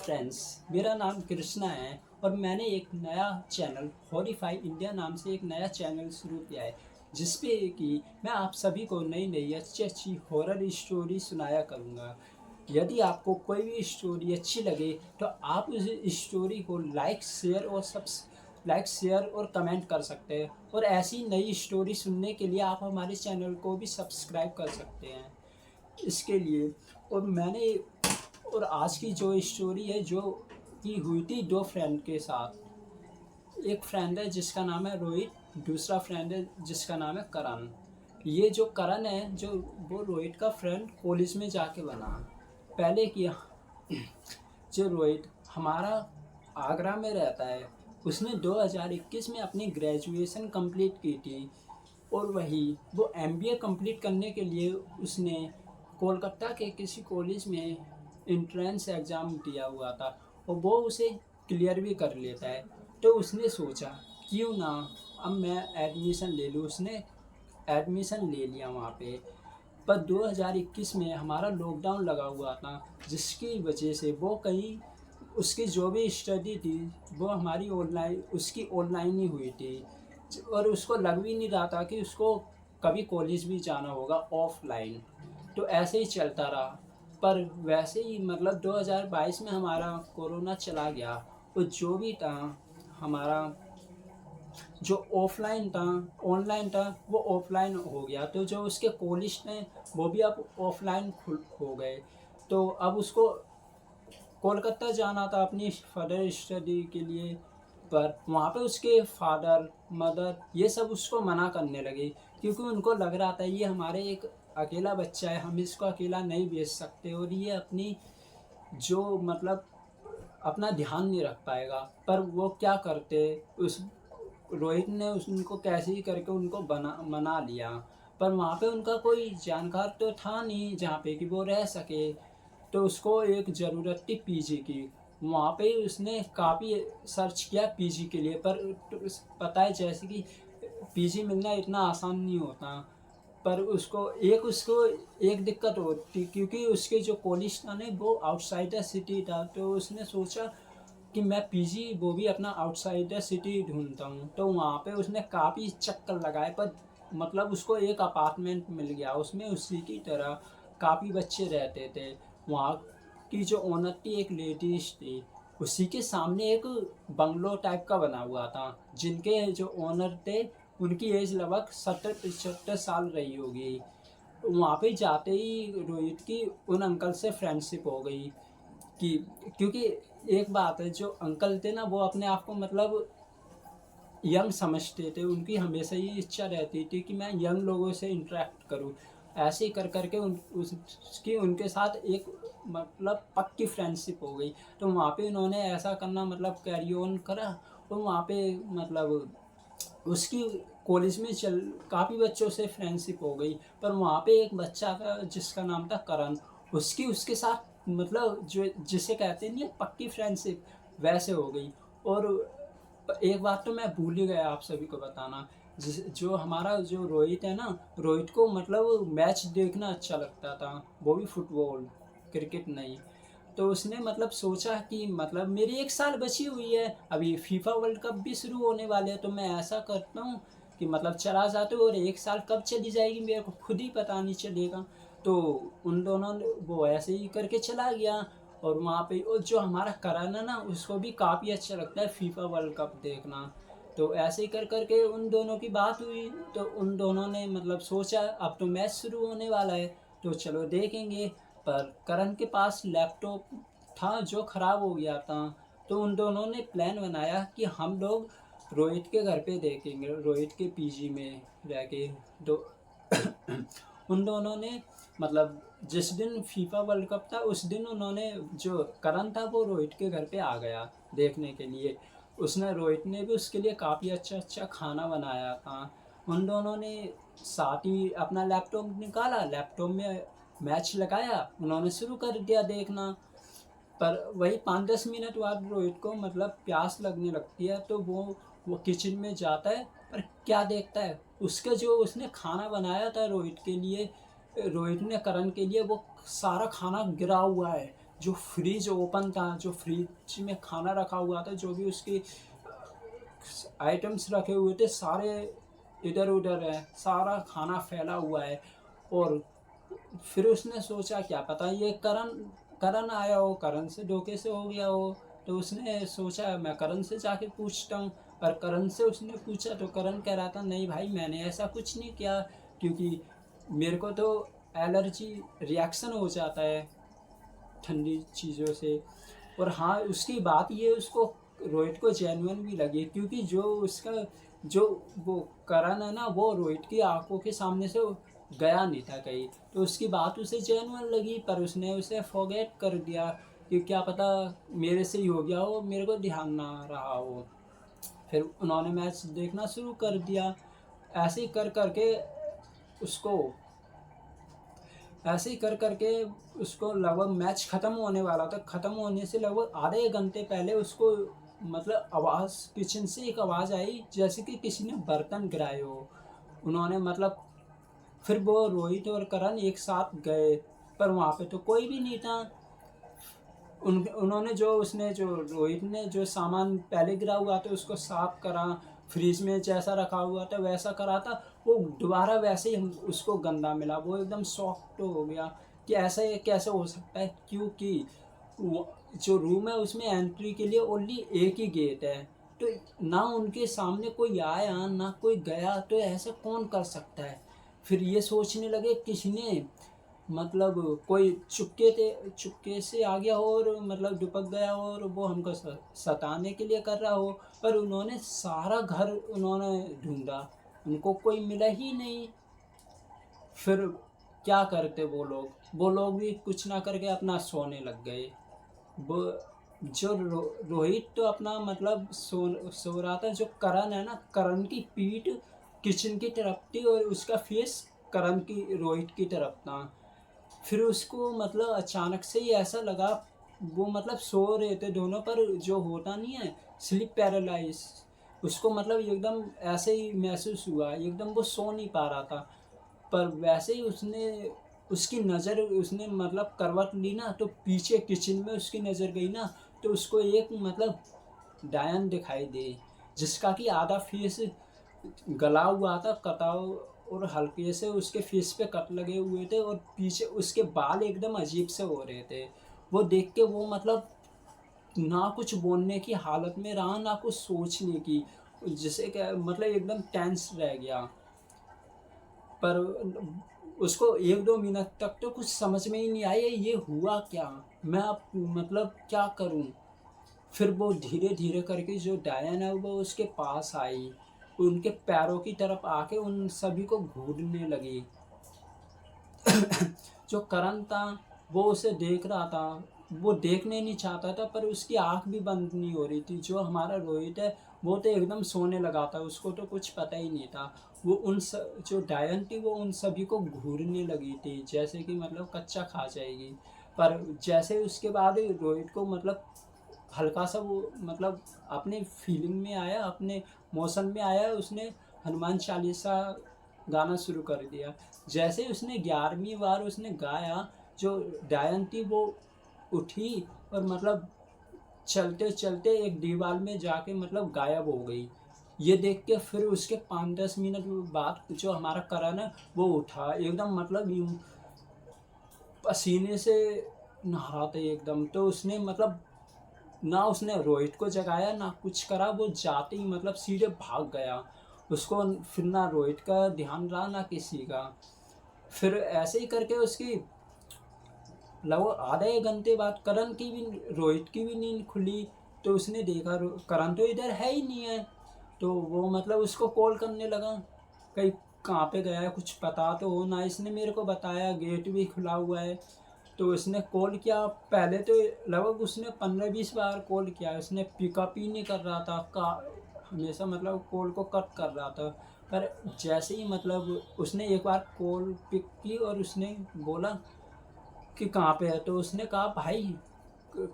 Friends, मेरा नाम कृष्णा है और मैंने एक नया चैनल हॉरीफाई इंडिया नाम से एक नया चैनल शुरू किया है, जिस पे कि मैं आप सभी को नई नई अच्छी अच्छी हॉरर स्टोरी सुनाया करूँगा। यदि आपको कोई भी स्टोरी अच्छी लगे तो आप उस स्टोरी को लाइक शेयर और कमेंट कर सकते हैं, और ऐसी नई स्टोरी सुनने के लिए आप हमारे चैनल को भी सब्सक्राइब कर सकते हैं इसके लिए। और आज की जो स्टोरी है जो कि हुई थी दो फ्रेंड के साथ। एक फ्रेंड है जिसका नाम है रोहित, दूसरा फ्रेंड है जिसका नाम है करण। ये जो करण है जो वो रोहित का फ्रेंड कॉलेज में जाके बना। पहले की जो रोहित हमारा आगरा में रहता है, उसने 2021 में अपनी ग्रेजुएशन कंप्लीट की थी, और वही वो एमबीए कंप्लीट करने के लिए उसने कोलकाता के किसी कॉलेज में एंट्रेंस एग्ज़ाम दिया हुआ था, और वो उसे क्लियर भी कर लेता है। तो उसने सोचा क्यों ना अब मैं एडमिशन ले लूँ। उसने एडमिशन ले लिया वहाँ पे। पर 2021 में हमारा लॉकडाउन लगा हुआ था, जिसकी वजह से वो कहीं उसकी जो भी स्टडी थी वो हमारी ऑनलाइन ही हुई थी, और उसको लग भी नहीं रहा था कि उसको कभी कॉलेज भी जाना होगा ऑफलाइन। तो ऐसे ही चलता रहा। पर वैसे ही मतलब 2022 में हमारा कोरोना चला गया, और जो भी था हमारा जो ऑफलाइन था ऑनलाइन था वो ऑफलाइन हो गया। तो जो उसके कॉलेज थे वो भी अब ऑफलाइन हो गए। तो अब उसको कोलकाता जाना था अपनी फर्दर स्टडी के लिए, पर वहाँ पे उसके फादर मदर ये सब उसको मना करने लगे, क्योंकि उनको लग रहा था ये हमारे एक अकेला बच्चा है, हम इसको अकेला नहीं भेज सकते, और ये अपनी जो मतलब अपना ध्यान नहीं रख पाएगा। पर वो क्या करते, उस रोहित ने उनको कैसे ही करके उनको मना लिया। पर वहाँ पे उनका कोई जानकार तो था नहीं जहाँ पे कि वो रह सके। तो उसको एक ज़रूरत थी पीजी की। वहाँ पे ही उसने काफ़ी सर्च किया पीजी के लिए, पर पता है जैसे कि पीजी मिलना इतना आसान नहीं होता। पर उसको एक दिक्कत होती, क्योंकि उसके जो कॉलेज था ना वो आउटसाइडर सिटी था। तो उसने सोचा कि मैं पीजी वो भी अपना आउटसाइडर सिटी ढूंढता हूँ। तो वहाँ पे उसने काफ़ी चक्कर लगाए, पर मतलब उसको एक अपार्टमेंट मिल गया। उसमें उसी की तरह काफ़ी बच्चे रहते थे। वहाँ की जो ओनर थी एक लेडीज थी, उसी के सामने एक बंगलो टाइप का बना हुआ था। जिनके जो ओनर थे उनकी एज लगभग 70-75 साल रही होगी। वहाँ पे जाते ही रोहित की उन अंकल से फ्रेंडशिप हो गई। कि क्योंकि एक बात है, जो अंकल थे ना वो अपने आप को मतलब यंग समझते थे। उनकी हमेशा ही इच्छा रहती थी कि मैं यंग लोगों से इंटरेक्ट करूं। ऐसे ही कर करके उसकी उनके साथ एक मतलब पक्की फ्रेंडशिप हो गई। तो वहाँ पे उन्होंने ऐसा करना मतलब कैरी ऑन करा। और वहाँ पे मतलब उसकी कॉलेज में चल काफ़ी बच्चों से फ्रेंडशिप हो गई। पर वहाँ पे एक बच्चा था जिसका नाम था करण। उसके साथ मतलब जो जिसे कहते नहीं है पक्की फ्रेंडशिप, वैसे हो गई। और एक बात तो मैं भूल ही गया आप सभी को बताना। जो हमारा जो रोहित है ना, रोहित को मतलब मैच देखना अच्छा लगता था, वो भी फुटबॉल, क्रिकेट नहीं। तो उसने मतलब सोचा कि मतलब मेरी 1 साल बची हुई है, अभी फीफा वर्ल्ड कप भी शुरू होने वाले हैं, तो मैं ऐसा करता हूँ कि मतलब चला जाता हूँ, और 1 साल कब चली जाएगी मेरे को खुद ही पता नहीं चलेगा। तो उन दोनों ने वो ऐसे ही करके चला गया। और वहाँ पे और जो हमारा करण है ना उसको भी काफ़ी अच्छा लगता है फीफा वर्ल्ड कप देखना। तो ऐसे ही कर करके उन दोनों की बात हुई। तो उन दोनों ने मतलब सोचा अब तो मैच शुरू होने वाला है, तो चलो देखेंगे। पर करण के पास लैपटॉप था जो ख़राब हो गया था। तो उन दोनों ने प्लान बनाया कि हम लोग रोहित के घर पे देखेंगे, रोहित के पीजी में रह के। तो उन दोनों ने मतलब जिस दिन फीफा वर्ल्ड कप था उस दिन उन्होंने जो करण था वो रोहित के घर पे आ गया देखने के लिए। उसने रोहित ने भी उसके लिए काफ़ी अच्छा अच्छा खाना बनाया था। उन दोनों ने साथ ही अपना लैपटॉप निकाला, लैपटॉप में मैच लगाया, उन्होंने शुरू कर दिया देखना। पर वही 5-10 मिनट बाद रोहित को मतलब प्यास लगने लगती है, तो वो किचन में जाता है। पर क्या देखता है, उसके जो उसने खाना बनाया था रोहित के लिए, रोहित ने करण के लिए, वो सारा खाना गिरा हुआ है। जो फ्रिज ओपन था, जो फ्रिज में खाना रखा हुआ था, जो भी उसकी आइटम्स रखे हुए थे सारे इधर उधर है, सारा खाना फैला हुआ है। और फिर उसने सोचा क्या पता ये करण करण आया हो, करण से धोखे से हो गया हो। तो उसने सोचा मैं करण से जाके पूछता हूँ। पर करण से उसने पूछा तो करण कह रहा था नहीं भाई मैंने ऐसा कुछ नहीं किया, क्योंकि मेरे को तो एलर्जी रिएक्शन हो जाता है ठंडी चीज़ों से। और हाँ उसकी बात ये उसको रोहित को जेन्युइन भी लगी, क्योंकि जो उसका जो वो करण है ना वो रोहित की आंखों के सामने से गया नहीं था कहीं, तो उसकी बात उसे जेन्युइन लगी। पर उसने उसे फॉरगेट कर दिया कि क्या पता मेरे से ही हो गया हो, मेरे को ध्यान ना रहा हो। फिर उन्होंने मैच देखना शुरू कर दिया। ऐसे ही कर करके उसको ऐसे ही कर करके उसको लगभग मैच ख़त्म होने वाला था। ख़त्म होने से लगभग आधे घंटे पहले उसको मतलब आवाज़ किचन से एक आवाज़ आई जैसे कि किसी ने बर्तन गिराए हो। उन्होंने मतलब फिर वो रोहित और करण एक साथ गए, पर वहाँ पे तो कोई भी नहीं था। उन्होंने जो रोहित ने जो सामान पहले गिरा हुआ था उसको साफ करा, फ्रिज में जैसा रखा हुआ था वैसा करा था, वो दोबारा वैसे ही उसको गंदा मिला। वो एकदम शॉक्ड हो गया कि ऐसा ये कैसे हो सकता है, क्योंकि जो रूम है उसमें एंट्री के लिए ओनली एक ही गेट है। तो ना उनके सामने कोई आया ना कोई गया, तो ऐसा कौन कर सकता है। फिर ये सोचने लगे किसी ने मतलब कोई चुपके से आ गया हो और मतलब दुपक गया हो और वो हमको सताने के लिए कर रहा हो। पर उन्होंने सारा घर उन्होंने ढूंढा, उनको कोई मिला ही नहीं। फिर क्या करते वो लोग भी कुछ ना करके अपना सोने लग गए। वो रोहित तो अपना मतलब सो रहा था। जो करण है ना, करण की पीठ किचन की तरफ थी और उसका फेस करण की रोहित की तरफ था। फिर उसको मतलब अचानक से ही ऐसा लगा, वो मतलब सो रहे थे दोनों पर जो होता नहीं है स्लीप पैरालाइज, उसको मतलब एकदम ऐसे ही महसूस हुआ, एकदम वो सो नहीं पा रहा था। पर वैसे ही उसकी नज़र उसने मतलब करवट ली ना, तो पीछे किचन में उसकी नज़र गई ना, तो उसको एक मतलब डायन दिखाई दे जिसका कि आधा फेस गला हुआ था, कटाव, और हल्के से उसके फेस पे कट लगे हुए थे और पीछे उसके बाल एकदम अजीब से हो रहे थे। वो देख के वो मतलब ना कुछ बोलने की हालत में रहा ना कुछ सोचने की, जिसे क्या मतलब एकदम टेंस रह गया। पर उसको एक दो मिनट तक तो कुछ समझ में ही नहीं आया ये हुआ क्या, मैं अब मतलब क्या करूं। फिर वो धीरे धीरे करके जो डायन है वो उसके पास आई, उनके पैरों की तरफ आके उन सभी को घूरने लगी। जो करण था वो उसे देख रहा था, वो देखने नहीं चाहता था पर उसकी आंख भी बंद नहीं हो रही थी। जो हमारा रोहित है वो तो एकदम सोने लगा था, उसको तो कुछ पता ही नहीं था। वो जो डायन थी वो उन सभी को घूरने लगी थी जैसे कि मतलब कच्चा खा जाएगी। पर जैसे उसके बाद रोहित को मतलब हल्का सा वो मतलब अपने फीलिंग में आया, अपने मोशन में आया, उसने हनुमान चालीसा गाना शुरू कर दिया। जैसे उसने 11वीं बार उसने गाया, जो डायन थी वो उठी और मतलब चलते चलते एक दीवार में जाके मतलब गायब हो गई। ये देख के फिर उसके 5-10 मिनट बाद जो हमारा करण है वो उठा, एकदम मतलब यूं पसीने से नहा था एकदम। तो उसने मतलब ना उसने रोहित को जगाया ना कुछ करा, वो जाते ही मतलब सीधे भाग गया। उसको फिर ना रोहित का ध्यान रहा ना किसी का। फिर ऐसे ही करके उसकी लगभग आधे एक घंटे बाद करण की भी रोहित की भी नींद खुली। तो उसने देखा करण तो इधर है ही नहीं है। तो वो मतलब उसको कॉल करने लगा, कहीं कहाँ पे गया है कुछ पता तो हो ना। इसने मेरे को बताया गेट भी खुला हुआ है। तो उसने कॉल किया, पहले तो लगभग उसने 15-20 बार कॉल किया, उसने पिकअप ही नहीं कर रहा था का हमेशा मतलब कॉल को कट कर रहा था। पर जैसे ही मतलब उसने एक बार कॉल पिक की और उसने बोला कि कहाँ पे है, तो उसने कहा भाई,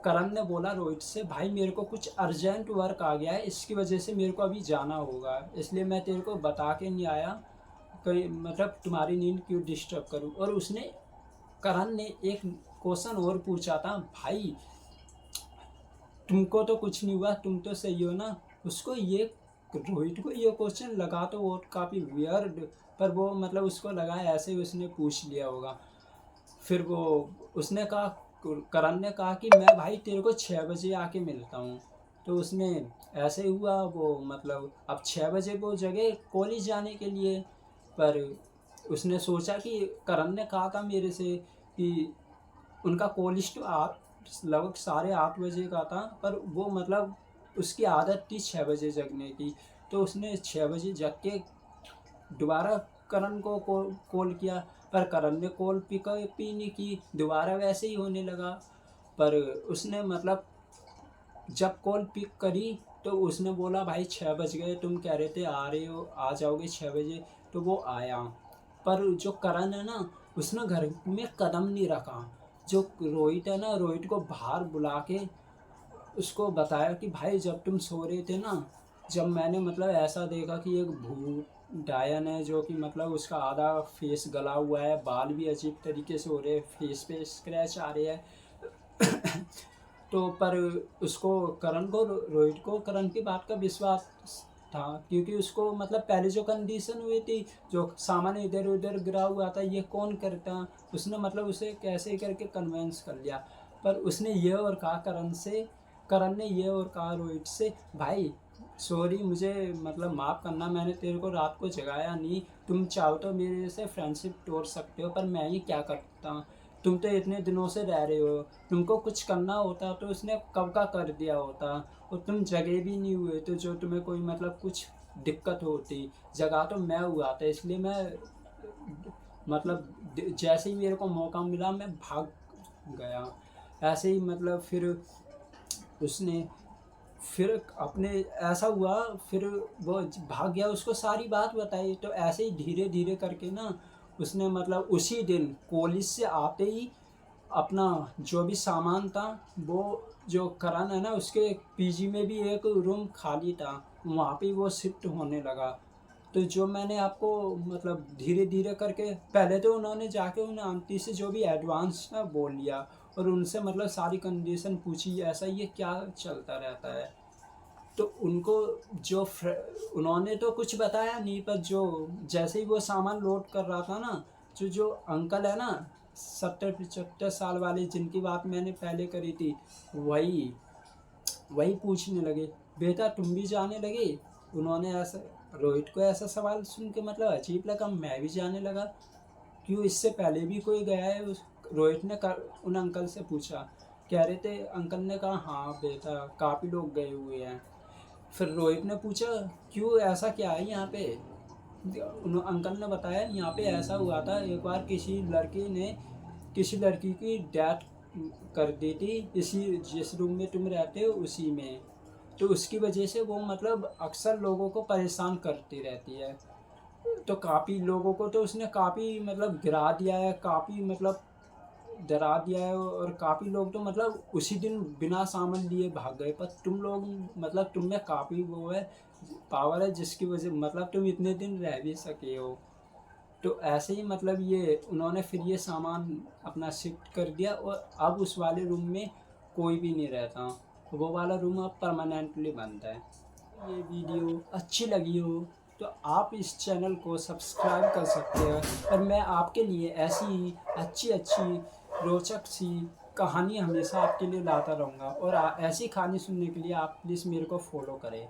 करण ने बोला रोहित से, भाई मेरे को कुछ अर्जेंट वर्क आ गया है, इसकी वजह से मेरे को अभी जाना होगा, इसलिए मैं तेरे को बता के नहीं आया कहीं मतलब तुम्हारी नींद क्यों डिस्टर्ब करूं। और उसने करण ने एक क्वेश्चन और पूछा था, भाई तुमको तो कुछ नहीं हुआ, तुम तो सही हो ना। उसको ये रोहित को ये क्वेश्चन लगा तो वो काफ़ी वियर्ड, पर वो मतलब उसको लगा ऐसे ही उसने पूछ लिया होगा। फिर वो उसने कहा, करण ने कहा कि मैं भाई तेरे को 6 बजे आके मिलता हूँ। तो उसने ऐसे हुआ वो मतलब अब 6 बजे वो जगह कॉलेज जाने के लिए। पर उसने सोचा कि करण ने कहा था मेरे से कि उनका कॉलेज तो लगभग 8:30 बजे का था, पर वो मतलब उसकी आदत थी 6 बजे जगने की। तो उसने 6 बजे जग के दोबारा करण को कॉल किया, पर करण ने कॉल पिक ही नहीं की, दोबारा वैसे ही होने लगा। पर उसने मतलब जब कॉल पिक करी तो उसने बोला भाई 6 बज गए, तुम कह रहे थे आ रहे हो, आ जाओगे 6 बजे। तो वो आया। पर जो करण है ना, उसने घर में कदम नहीं रखा। जो रोहित है ना, रोहित को बाहर बुला के उसको बताया कि भाई जब तुम सो रहे थे ना, जब मैंने मतलब ऐसा देखा कि एक भूत डायन है जो कि मतलब उसका आधा फेस गला हुआ है, बाल भी अजीब तरीके से हो रहे हैं, फेस पे स्क्रैच आ रहे हैं। तो पर उसको करण को रोहित को करण की बात का विश्वास था, क्योंकि उसको मतलब पहले जो कंडीशन हुई थी, जो सामान इधर उधर गिरा हुआ था, ये कौन करता, उसने मतलब उसे कैसे करके कन्वेंस कर लिया। पर उसने ये और कहा करण ने ये और कहा रोहित से, भाई सॉरी, मुझे मतलब माफ़ करना, मैंने तेरे को रात को जगाया नहीं, तुम चाहो तो मेरे से फ्रेंडशिप तोड़ सकते हो, पर मैं ही क्या करता, तुम तो इतने दिनों से रह रहे हो, तुमको कुछ करना होता तो उसने कब का कर दिया होता, और तुम जगह भी नहीं हुए तो जो तुम्हें कोई मतलब कुछ दिक्कत होती, जगह तो मैं हुआ था, इसलिए मैं मतलब जैसे ही मेरे को मौका मिला मैं भाग गया। ऐसे ही मतलब उसने फिर अपने ऐसा हुआ, फिर वो भाग गया, उसको सारी बात बताई। तो ऐसे ही धीरे धीरे करके ना उसने मतलब उसी दिन कॉलेज से आते ही अपना जो भी सामान था, वो जो करण है ना उसके पीजी में भी एक रूम खाली था, वहाँ पे वो शिफ्ट होने लगा। तो जो मैंने आपको मतलब धीरे धीरे करके, पहले तो उन्होंने जाके उन आंटी से जो भी एडवांस था बोल लिया, और उनसे मतलब सारी कंडीशन पूछी, ऐसा ये क्या चलता रहता है। तो उनको जो उन्होंने तो कुछ बताया नहीं, पर जो जैसे ही वो सामान लोड कर रहा था ना, जो जो अंकल है ना 70-75 साल वाले जिनकी बात मैंने पहले करी थी, वही वही पूछने लगे, बेटा तुम भी जाने लगे। उन्होंने ऐसा रोहित को ऐसा सवाल सुन के मतलब अजीब लगा, मैं भी जाने लगा, क्यों इससे पहले भी कोई गया है रोहित ने उन अंकल से पूछा। कह रहे थे, अंकल ने कहा हाँ बेटा काफ़ी लोग गए हुए हैं। फिर रोहित ने पूछा क्यों, ऐसा क्या है यहाँ पे। उन अंकल ने बताया यहाँ पे ऐसा हुआ था, एक बार किसी लड़के ने किसी लड़की की डेथ कर दी थी, इसी जिस रूम में तुम रहते हो उसी में। तो उसकी वजह से वो मतलब अक्सर लोगों को परेशान करती रहती है। तो काफ़ी लोगों को तो उसने काफ़ी मतलब गिरा दिया है, काफ़ी मतलब डरा दिया है, और काफ़ी लोग तो मतलब उसी दिन बिना सामान लिए भाग गए। पर तुम लोग मतलब तुम में काफ़ी वो है, पावर है, जिसकी वजह मतलब तुम इतने दिन रह भी सके हो। तो ऐसे ही मतलब ये उन्होंने फिर ये सामान अपना शिफ्ट कर दिया, और अब उस वाले रूम में कोई भी नहीं रहता, वो वाला रूम अब परमानेंटली बंद है। ये वीडियो अच्छी लगी हो तो आप इस चैनल को सब्सक्राइब कर सकते हैं, और मैं आपके लिए ऐसी ही अच्छी अच्छी रोचक सी कहानी हमेशा आपके लिए लाता रहूँगा, और ऐसी कहानी सुनने के लिए आप प्लीज़ मेरे को फॉलो करें।